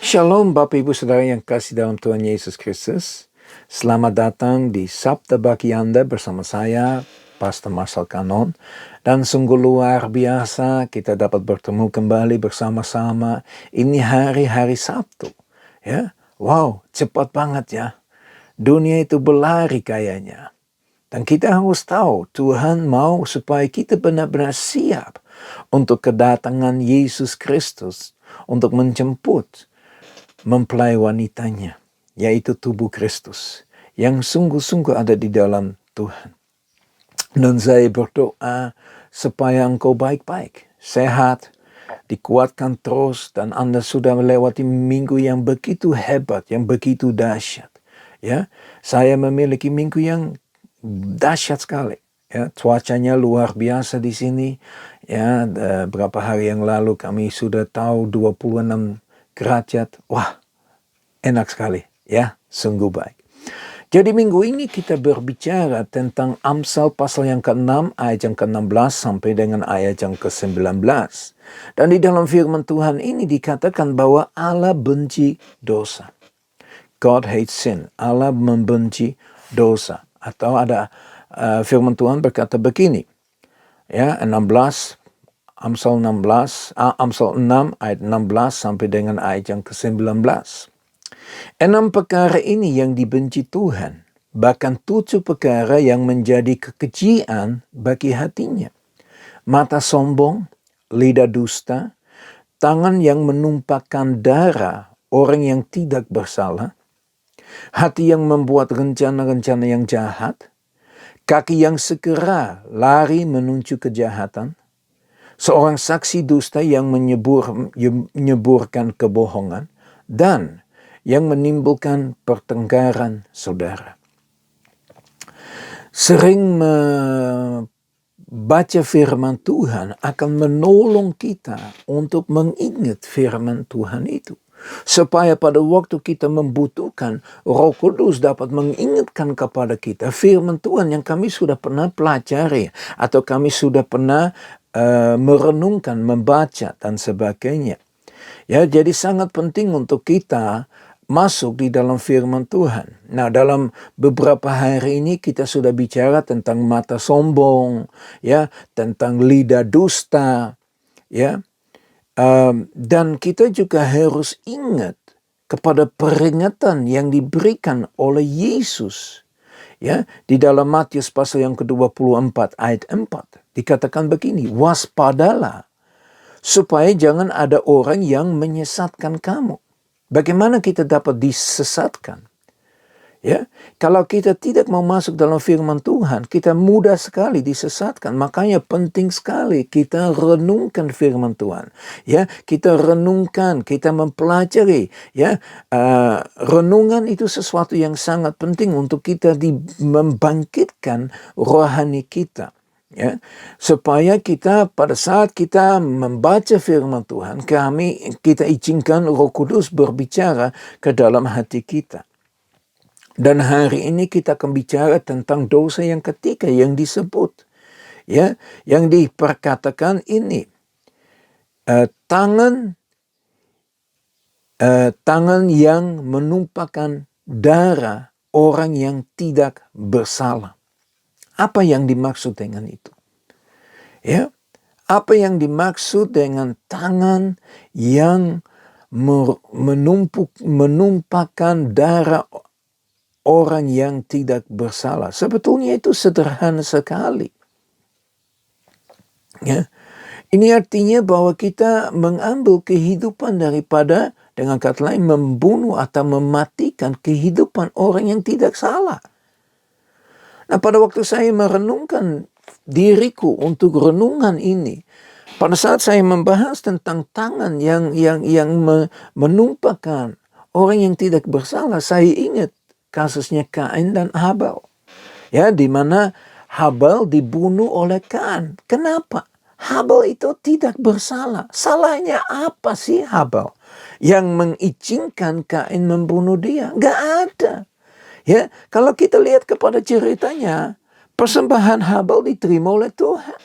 Shalom Bapak Ibu Saudara yang kasih dalam Tuhan Yesus Kristus. Selamat datang di Sabda Bagi Anda bersama saya, Pastor Marcel Kanon. Dan sungguh luar biasa kita dapat bertemu kembali bersama-sama. Ini hari-hari Sabtu. Ya, wow, cepat banget ya. Dunia itu berlari kayaknya. Dan kita harus tahu Tuhan mau supaya kita benar-benar siap untuk kedatangan Yesus Kristus. Untuk menjemput mempelai wanitanya, yaitu tubuh Kristus, yang sungguh-sungguh ada di dalam Tuhan. Dan saya berdoa supaya engkau baik-baik, sehat, dikuatkan terus, dan Anda sudah melewati minggu yang begitu hebat, yang begitu dahsyat. Ya, saya memiliki minggu yang dahsyat sekali. Ya, cuacanya luar biasa di sini. Ya, beberapa hari yang lalu kami sudah tahu 26 derajat. Wah, enak sekali ya, sungguh baik. Jadi minggu ini kita berbicara tentang Amsal pasal yang ke-6 ayat yang ke-16 sampai dengan ayat yang ke-19. Dan di dalam firman Tuhan ini dikatakan bahwa Allah benci dosa. God hates sin. Allah membenci dosa. Atau ada firman Tuhan berkata begini. Ya, 16 Amsal 6 ayat 16 sampai dengan ayat yang ke-19. 6 perkara ini yang dibenci Tuhan, bahkan 7 perkara yang menjadi kekejian bagi hatinya. Mata sombong, lidah dusta, tangan yang menumpahkan darah orang yang tidak bersalah, hati yang membuat rencana-rencana yang jahat, kaki yang segera lari menuju kejahatan, seorang saksi dusta yang menyeburkan kebohongan, dan yang menimbulkan pertengkaran saudara. Sering membaca firman Tuhan akan menolong kita untuk mengingat firman Tuhan itu. Supaya pada waktu kita membutuhkan, Roh Kudus dapat mengingatkan kepada kita firman Tuhan yang kami sudah pernah pelajari atau kami sudah pernah merenungkan, membaca dan sebagainya. Ya, jadi sangat penting untuk kita masuk di dalam firman Tuhan. Nah, dalam beberapa hari ini kita sudah bicara tentang mata sombong, ya, tentang lidah dusta, ya. Dan kita juga harus ingat kepada peringatan yang diberikan oleh Yesus. Ya, di dalam Matius pasal yang ke-24 ayat 4 dikatakan begini, waspadalah supaya jangan ada orang yang menyesatkan kamu. Bagaimana kita dapat disesatkan? Ya, kalau kita tidak mau masuk dalam firman Tuhan, kita mudah sekali disesatkan. Makanya penting sekali kita renungkan firman Tuhan. Ya, kita renungkan, kita mempelajari. Ya, renungan itu sesuatu yang sangat penting untuk kita membangkitkan rohani kita. Ya, supaya kita pada saat kita membaca firman Tuhan, kita izinkan Roh Kudus berbicara ke dalam hati kita. Dan hari ini kita akan bicara tentang dosa yang ketiga yang disebut, ya, yang diperkatakan ini tangan yang menumpahkan darah orang yang tidak bersalah. Apa yang dimaksud dengan itu? Ya, apa yang dimaksud dengan tangan yang menumpahkan darah orang yang tidak bersalah? Sebetulnya itu sederhana sekali. Ya, ini artinya bahwa kita mengambil kehidupan daripada, dengan kata lain, membunuh atau mematikan kehidupan orang yang tidak salah. Nah, pada waktu saya merenungkan diriku untuk renungan ini, pada saat saya membahas tentang tangan yang menumpahkan orang yang tidak bersalah, saya ingat kasusnya Kain dan Habel. Ya, di mana Habel dibunuh oleh Kain. Kenapa? Habel itu tidak bersalah. Salahnya apa sih Habel yang mengizinkan Kain membunuh dia? Gak ada. Ya, kalau kita lihat kepada ceritanya, persembahan Habel diterima oleh Tuhan.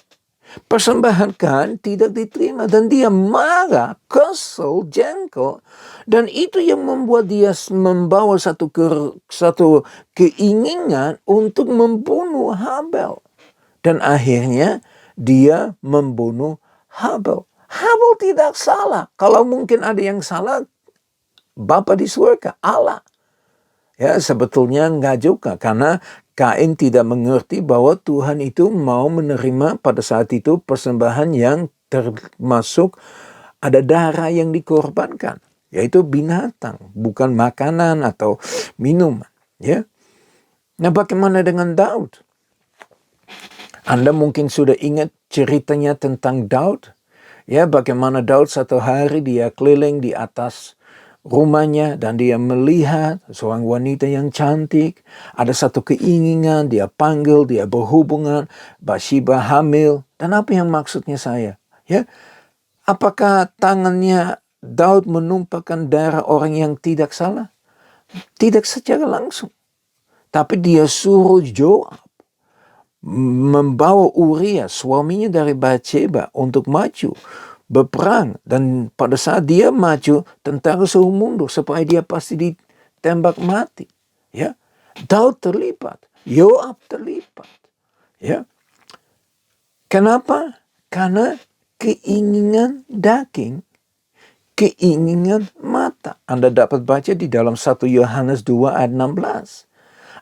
Persembahan Kain tidak diterima dan dia marah, kesel, jengkel, dan itu yang membuat dia membawa satu keinginan untuk membunuh Habel. Dan akhirnya dia membunuh Habel. Habel tidak salah. Kalau mungkin ada yang salah, Bapa di surga, Allah. Ya, sebetulnya enggak juga, karena Kain tidak mengerti bahwa Tuhan itu mau menerima pada saat itu persembahan yang termasuk ada darah yang dikorbankan, yaitu binatang, bukan makanan atau minuman. Ya. Nah, bagaimana dengan Daud? Anda mungkin sudah ingat ceritanya tentang Daud. Ya, bagaimana Daud satu hari dia keliling di atas rumahnya dan dia melihat seorang wanita yang cantik. Ada satu keinginan, dia panggil, dia berhubungan, Bathsheba hamil. Dan apa yang maksudnya saya? Ya, apakah tangannya Daud menumpahkan darah orang yang tidak salah? Tidak secara langsung. Tapi dia suruh Joab membawa Uria, suaminya dari Bathsheba, untuk maju berperang, dan pada saat dia maju tentara suruh mundur supaya dia pasti ditembak mati. Ya, Daud terlibat, Yoab terlibat. Ya, kenapa? Karena keinginan daging, keinginan mata. Anda dapat baca di dalam 1 Yohanes 2 ayat 16.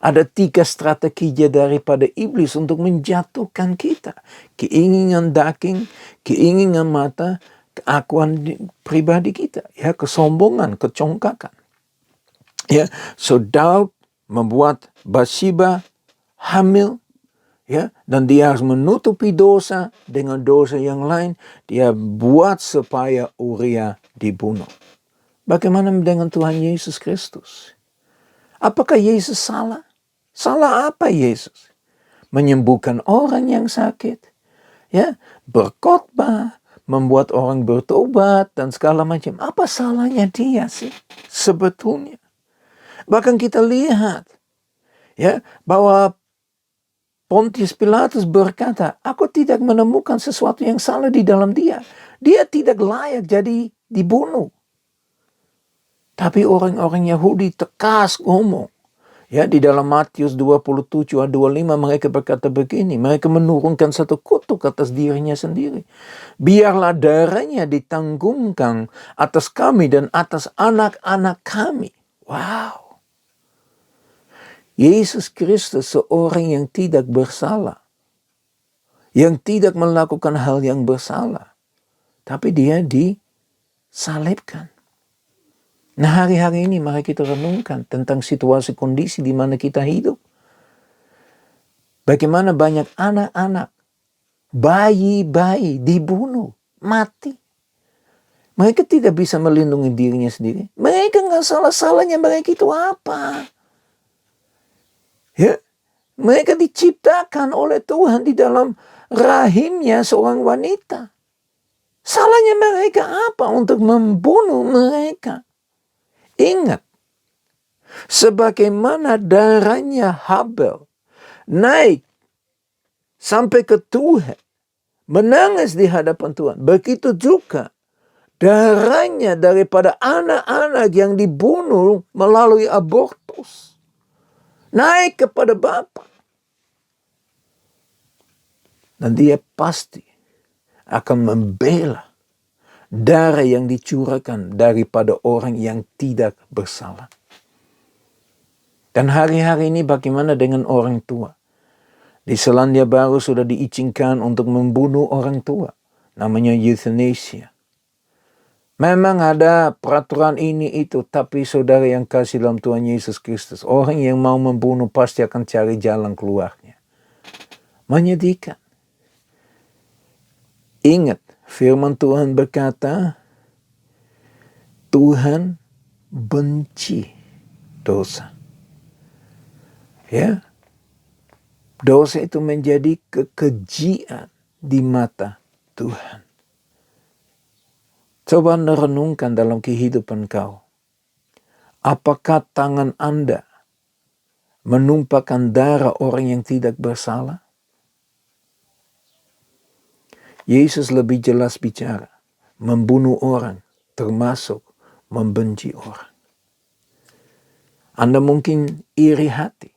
Ada 3 strategi daripada iblis untuk menjatuhkan kita. Keinginan daging, keinginan mata, keakuan pribadi kita. Ya, kesombongan, kecongkakan. Ya, so Daud membuat Bathsheba hamil. Ya, dan dia harus menutupi dosa dengan dosa yang lain. Dia buat supaya Uria dibunuh. Bagaimana dengan Tuhan Yesus Kristus? Apakah Yesus salah? Salah apa Yesus? Menyembuhkan orang yang sakit, ya, berkhotbah, membuat orang bertobat dan segala macam. Apa salahnya dia sih sebetulnya? Bahkan kita lihat, ya, bahwa Pontius Pilatus berkata, aku tidak menemukan sesuatu yang salah di dalam dia. Dia tidak layak jadi dibunuh. Tapi orang-orang Yahudi tegas ngomong. Ya, di dalam Matius 27 ayat 25 mereka berkata begini, mereka menurunkan satu kutuk atas dirinya sendiri. Biarlah darahnya ditanggungkan atas kami dan atas anak-anak kami. Wow. Yesus Kristus seorang yang tidak bersalah. Yang tidak melakukan hal yang bersalah. Tapi dia disalibkan. Nah, hari-hari ini mari kita renungkan tentang situasi kondisi di mana kita hidup. Bagaimana banyak anak-anak, bayi-bayi dibunuh, mati. Mereka tidak bisa melindungi dirinya sendiri. Mereka nggak salah-salahnya, mereka itu apa? Ya, mereka diciptakan oleh Tuhan di dalam rahimnya seorang wanita. Salahnya mereka apa untuk membunuh mereka? Ingat, sebagaimana darahnya Habel naik sampai ke Tuhan, menangis di hadapan Tuhan, begitu juga darahnya daripada anak-anak yang dibunuh melalui abortus naik kepada Bapa. Dan dia pasti akan membela darah yang dicurahkan daripada orang yang tidak bersalah. Dan hari-hari ini bagaimana dengan orang tua? Di Selandia Baru sudah diizinkan untuk membunuh orang tua. Namanya euthanasia. Memang ada peraturan ini itu, tapi saudara yang kasih dalam Tuhan Yesus Kristus, orang yang mau membunuh pasti akan cari jalan keluarnya. Menyedihkan. Ingat, firman Tuhan berkata, Tuhan benci dosa. Ya, dosa itu menjadi kekejian di mata Tuhan. Coba Anda renungkan dalam kehidupan kau. Apakah tangan Anda menumpahkan darah orang yang tidak bersalah? Yesus lebih jelas bicara, membunuh orang, termasuk membenci orang. Anda mungkin iri hati.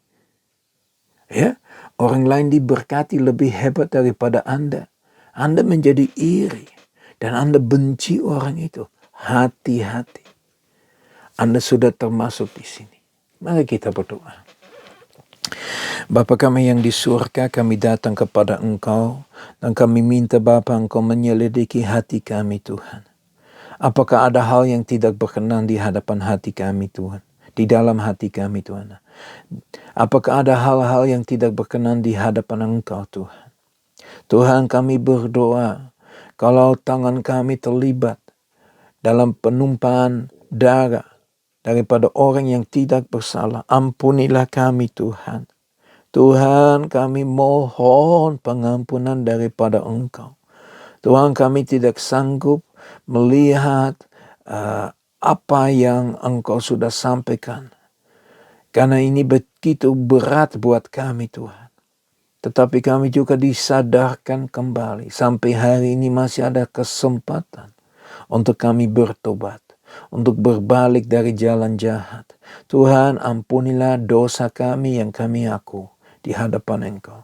Ya, orang lain diberkati lebih hebat daripada Anda. Anda menjadi iri dan Anda benci orang itu. Hati-hati. Anda sudah termasuk di sini. Mari kita berdoa. Bapa kami yang di surga, kami datang kepada Engkau dan kami minta Bapa Engkau menyelidiki hati kami Tuhan. Apakah ada hal yang tidak berkenan di hadapan hati kami Tuhan? Di dalam hati kami Tuhan. Apakah ada hal-hal yang tidak berkenan di hadapan Engkau Tuhan? Tuhan kami berdoa, kalau tangan kami terlibat dalam penumpahan darah daripada orang yang tidak bersalah, ampunilah kami Tuhan. Tuhan kami mohon pengampunan daripada Engkau. Tuhan kami tidak sanggup melihat apa yang Engkau sudah sampaikan. Karena ini begitu berat buat kami Tuhan. Tetapi kami juga disadarkan kembali. Sampai hari ini masih ada kesempatan untuk kami bertobat. Untuk berbalik dari jalan jahat. Tuhan ampunilah dosa kami yang kami aku di hadapan Engkau.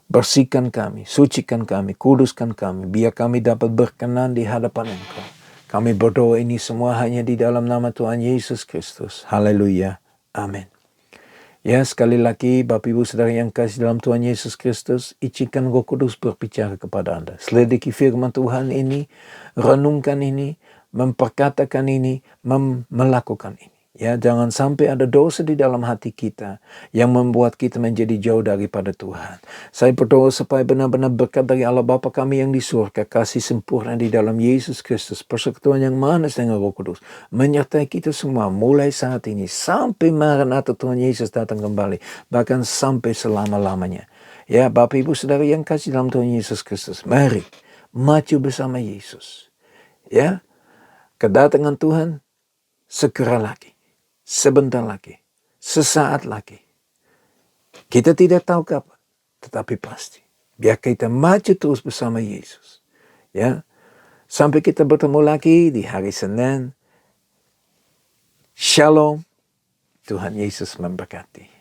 Bersihkan kami, sucikan kami, kuduskan kami, biar kami dapat berkenan di hadapan Engkau. Kami berdoa ini semua hanya di dalam nama Tuhan Yesus Kristus. Haleluya. Amin. Ya, sekali lagi Bapak Ibu Saudara yang kasih dalam Tuhan Yesus Kristus, izinkan Roh Kudus berbicara kepada Anda. Selidiki firman Tuhan ini, renungkan ini, memperkatakan ini, melakukan ini. Ya, jangan sampai ada dosa di dalam hati kita yang membuat kita menjadi jauh daripada Tuhan. Saya berdoa supaya benar-benar berkat dari Allah Bapa kami yang di surga, kasih sempurna di dalam Yesus Kristus, persekutuan yang manis dengan Roh Kudus, menyertai kita semua mulai saat ini sampai Maranatha Tuhan Yesus datang kembali, bahkan sampai selama-lamanya. Ya, Bapak Ibu Saudara yang kasih dalam Tuhan Yesus Kristus, mari maju bersama Yesus. Ya, kedatangan Tuhan segera lagi. Sebentar lagi, sesaat lagi. Kita tidak tahu kapan, tetapi pasti. Biar kita maju terus bersama Yesus. Ya, sampai kita bertemu lagi di hari Senin. Shalom, Tuhan Yesus memberkati.